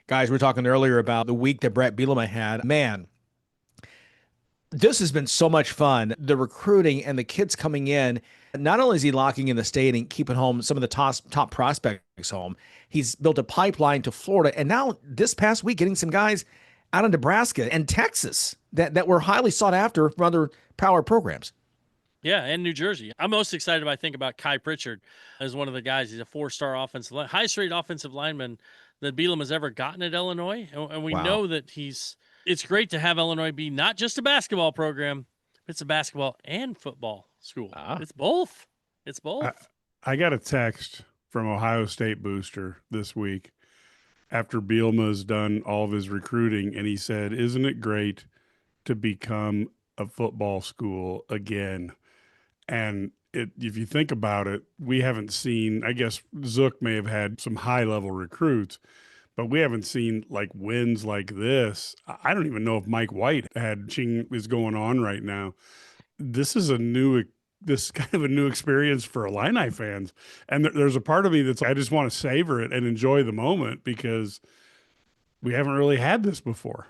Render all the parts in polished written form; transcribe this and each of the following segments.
Guys, we were talking earlier about the week that Brett Bielema had. Man, this has been so much fun. The recruiting and the kids coming in. Not only is he locking in the state and keeping home some of the top prospects home, he's built a pipeline to Florida. And now this past week, getting some guys out of Nebraska and Texas that were highly sought after from other power programs. Yeah, and New Jersey. I'm most excited I think about Kai Pritchard as one of the guys. He's a four-star highest rated offensive lineman that Bielema has ever gotten at Illinois. And we know that it's great to have Illinois be not just a basketball program, it's a basketball and football school. It's both. It's both. I got a text from Ohio State booster this week after Bielema's done all of his recruiting, and he said, "Isn't it great to become a football school again?" And if you think about it, we haven't seen, I guess Zook may have had some high-level recruits, but we haven't seen like wins like this. I don't even know if Mike White is going on right now. This is kind of a new experience for Illini fans. And there's a part of me I just want to savor it and enjoy the moment because we haven't really had this before.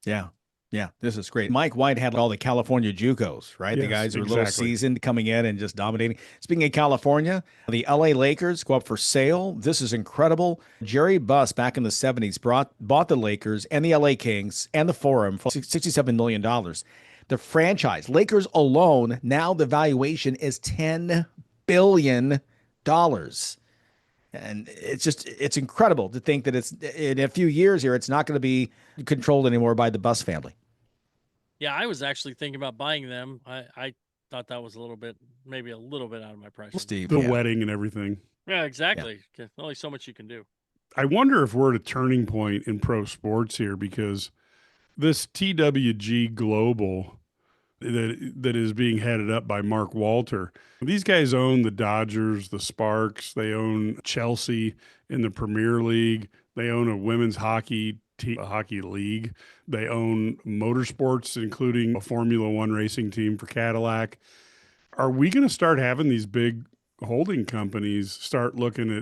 Yeah. Yeah, this is great. Mike White had all the California JUCOs, right? Yes, the guys who were exactly. a little seasoned coming in and just dominating. Speaking of California, the LA Lakers go up for sale. This is incredible. Jerry Buss back in the 70s bought the Lakers and the LA Kings and the Forum for $67 million. The franchise, Lakers alone, now the valuation is $10 billion. And it's incredible to think that it's in a few years here, it's not going to be controlled anymore by the Buss family. Yeah, I was actually thinking about buying them. I thought that was maybe a little bit out of my price. Steve, the wedding and everything. Yeah, exactly. Yeah. Only so much you can do. I wonder if we're at a turning point in pro sports here because this TWG Global that is being headed up by Mark Walter. These guys own the Dodgers, the Sparks. They own Chelsea in the Premier League. They own a women's hockey league. They own motorsports, including a Formula One racing team for Cadillac. Are we going to start having these big holding companies start looking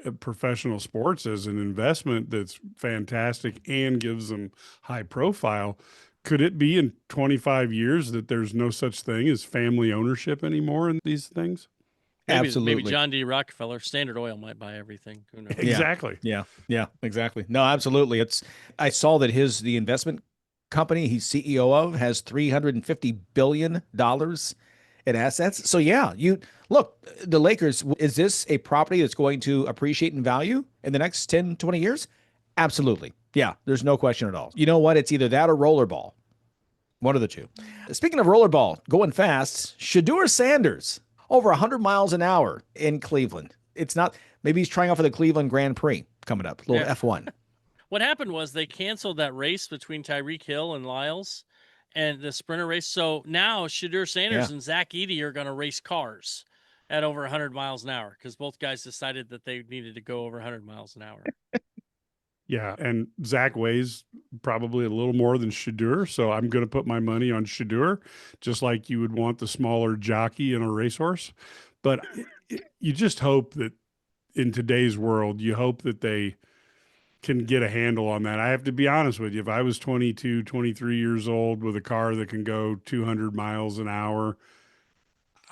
at professional sports as an investment that's fantastic and gives them high profile? Could it be in 25 years that there's no such thing as family ownership anymore in these things? Absolutely. Maybe John D. Rockefeller, Standard Oil might buy everything. Who knows? Exactly. Yeah, exactly. No, absolutely. I saw that the investment company he's CEO of has $350 billion in assets. So yeah, look, the Lakers, is this a property that's going to appreciate in value in the next 10, 20 years? Absolutely. Yeah, there's no question at all. You know what? It's either that or rollerball. One of the two. Speaking of rollerball, going fast, Shedeur Sanders, over 100 miles an hour in Cleveland. It's not, maybe he's trying out for the Cleveland Grand Prix coming up, little F1. What happened was they canceled that race between Tyreek Hill and Lyles and the sprinter race. So now Shedeur Sanders and Zach Edey are going to race cars at over 100 miles an hour because both guys decided that they needed to go over 100 miles an hour. Yeah, and Zach weighs probably a little more than Shedeur, so I'm going to put my money on Shedeur, just like you would want the smaller jockey in a racehorse. But you just hope that in today's world, you hope that they can get a handle on that. I have to be honest with you. If I was 22, 23 years old with a car that can go 200 miles an hour,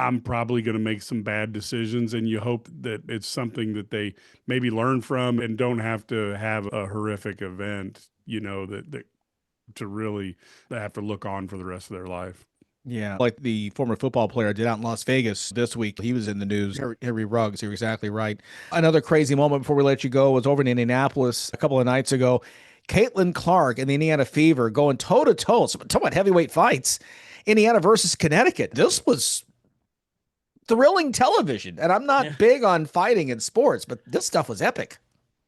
I'm probably going to make some bad decisions, and you hope that it's something that they maybe learn from and don't have to have a horrific event, that to really have to look on for the rest of their life. Yeah, like the former football player did out in Las Vegas this week. He was in the news. Harry Ruggs, you're exactly right. Another crazy moment before we let you go was over in Indianapolis a couple of nights ago. Caitlin Clark and the Indiana Fever going toe-to-toe. Talk about heavyweight fights. Indiana versus Connecticut. This was thrilling television. And I'm not big on fighting in sports, but this stuff was epic.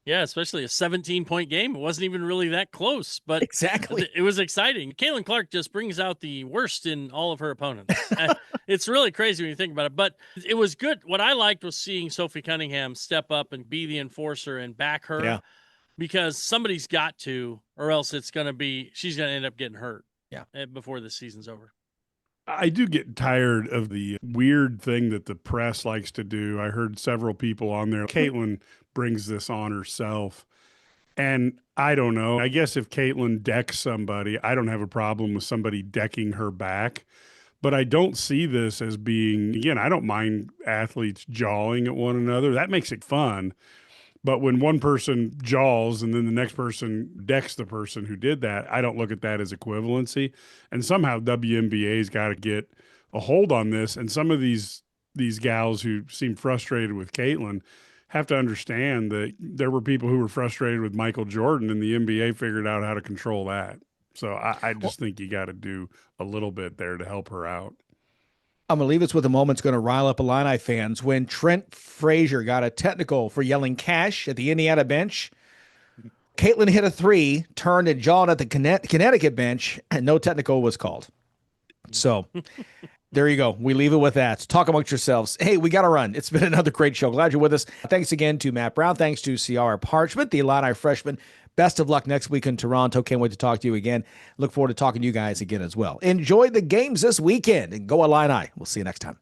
Yeah, especially a 17-point game. It wasn't even really that close, but exactly, it was exciting. Caitlin Clark just brings out the worst in all of her opponents. It's really crazy when you think about it, but it was good. What I liked was seeing Sophie Cunningham step up and be the enforcer and back her because somebody's got to, or else she's going to end up getting hurt before the season's over. I do get tired of the weird thing that the press likes to do. I heard several people on there. Caitlin brings this on herself. And I don't know. I guess if Caitlin decks somebody, I don't have a problem with somebody decking her back. But I don't see this as being, again, I don't mind athletes jawing at one another. That makes it fun. But when one person jaws and then the next person decks the person who did that, I don't look at that as equivalency. And somehow WNBA's got to get a hold on this. And some of these gals who seem frustrated with Caitlin have to understand that there were people who were frustrated with Michael Jordan, and the NBA figured out how to control that. So I just think you got to do a little bit there to help her out. I'm going to leave us with a moment that's going to rile up Illini fans. When Trent Frazier got a technical for yelling cash at the Indiana bench, Caitlin hit a three, turned and jawed at the Connecticut bench, and no technical was called. So there you go. We leave it with that. Talk amongst yourselves. Hey, we got to run. It's been another great show. Glad you're with us. Thanks again to Matt Brown. Thanks to Ciara Parchment, the Illini freshman. Best of luck next week in Toronto. Can't wait to talk to you again. Look forward to talking to you guys again as well. Enjoy the games this weekend and go Illini. We'll see you next time.